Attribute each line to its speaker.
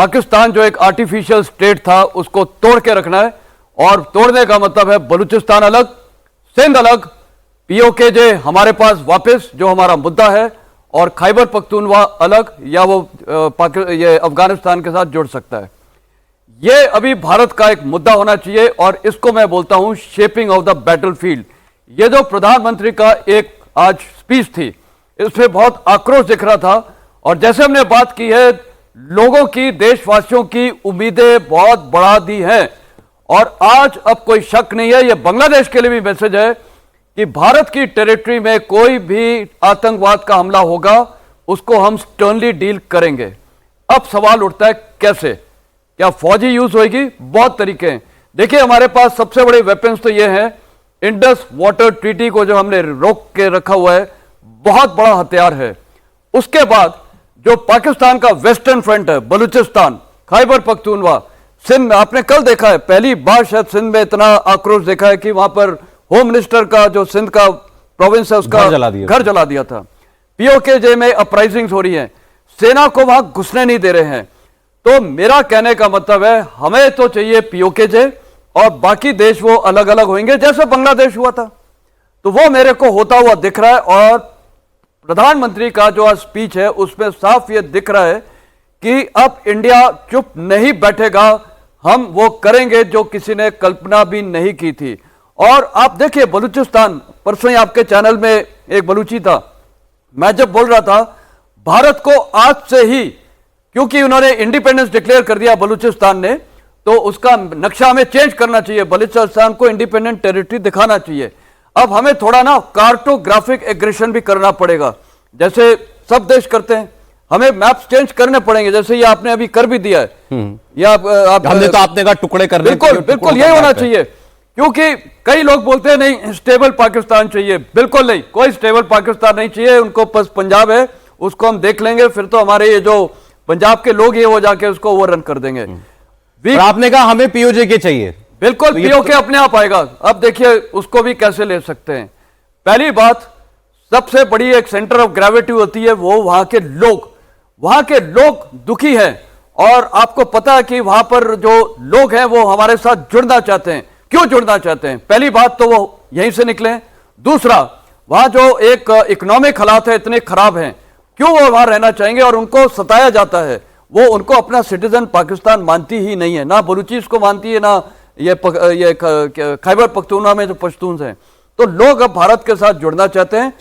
Speaker 1: पाकिस्तान जो एक artificial state था उसको तोड़ के रखना है, और तोड़ने का मतलब है बलूचिस्तान अलग, सिंध अलग, पीओके हमारे पास वापस जो हमारा मुद्दा है, और खैबर पख्तूनवा अलग, या वो ये अफगानिस्तान के साथ जुड़ सकता है। ये अभी भारत का एक मुद्दा होना चाहिए, और इसको मैं बोलता हूं शेपिंग ऑफ द बैटलफील्ड। ये जो प्रधानमंत्री का एक आज स्पीच थी, इसमें बहुत आक्रोश दिख रहा था, और जैसे हमने बात की है, लोगों की, देशवासियों की उम्मीदें बहुत बढ़ा दी हैं, और आज अब कोई शक नहीं है, ये बांग्लादेश के लिए भी मैसेज है कि भारत की टेरिटरी में कोई भी आतंकवाद का हमला होगा, उसको हम स्टर्नली डील करेंगे। अब सवाल उठता है कैसे, क्या फौजी यूज होगी? बहुत तरीके हैं। देखिए, हमारे पास सबसे बड़े वेपन्स तो ये हैं, इंडस वाटर ट्रीटी को जो हमने रोक के रखा हुआ है, बहुत बड़ा हथियार है। उसके बाद जो पाकिस्तान का वेस्टर्न फ्रंट है, बलूचिस्तान, खैबर पख्तूनवा, सिंध में आपने कल देखा है, पहली बार शायद सिंध में इतना आक्रोश देखा है कि वहां पर होम मिनिस्टर का जो सिंध का प्रोविंस है उसका घर जला दिया था। पीओके में अपराइजिंग्स हो रही हैं, सेना को वहां घुसने नहीं दे रहे हैं। तो मेरा कहने का मतलब है, हमें तो चाहिए पीओके और बाकी देश वो अलग अलग होंगे, जैसे बांग्लादेश हुआ था। तो वो मेरे को होता हुआ दिख रहा है, और प्रधानमंत्री का जो आज स्पीच है उसमें साफ ये दिख रहा है कि अब इंडिया चुप नहीं बैठेगा, हम वो करेंगे जो किसी ने कल्पना भी नहीं की थी। और आप देखिए, बलूचिस्तान, परसों ही आपके चैनल में एक बलूची था, मैं जब बोल रहा था भारत को आज से ही, क्योंकि उन्होंने इंडिपेंडेंस डिक्लेयर कर दिया बलूचिस्तान ने, तो उसका नक्शा हमें चेंज करना चाहिए, बलूचिस्तान को इंडिपेंडेंट टेरिटरी दिखाना चाहिए। अब हमें थोड़ा ना कार्टोग्राफिक एग्रेशन भी करना पड़ेगा, जैसे सब देश करते हैं। हमें मैप्स चेंज करने पड़ेंगे, जैसे ये आपने अभी कर भी दिया है, या
Speaker 2: हमने तो आपने कहा टुकड़े करने,
Speaker 1: बिल्कुल यही होना चाहिए। क्योंकि कई लोग बोलते हैं नहीं स्टेबल पाकिस्तान चाहिए, बिल्कुल नहीं, कोई स्टेबल पाकिस्तान नहीं चाहिए। उनको बस पंजाब है, उसको हम देख लेंगे, फिर तो हमारे ये जो पंजाब के लोग ये वो जाके उसको वो रन कर देंगे।
Speaker 2: आपने कहा हमें पीओजे के चाहिए,
Speaker 1: बिल्कुल, तो पीओके अपने आप आएगा। अब देखिए उसको भी कैसे ले सकते हैं। पहली बात, सबसे बड़ी एक सेंटर ऑफ ग्रेविटी होती है वो वहां के लोग। वहां के लोग दुखी हैं, और आपको पता है कि वहां पर जो लोग हैं वो हमारे साथ जुड़ना चाहते हैं। क्यों जुड़ना चाहते हैं? पहली बात तो वो यहीं से निकले। दूसरा, वहां जो एक इकोनॉमिक हालात है इतने खराब हैं, क्यों वो वहां रहना चाहेंगे? और उनको सताया जाता है, वो उनको अपना सिटीजन पाकिस्तान मानती ही नहीं है, ना बलूची इसको मानती है, ना ये खैबर पख्तूनवा में जो पश्तून हैं। तो लोग अब भारत के साथ जुड़ना चाहते हैं।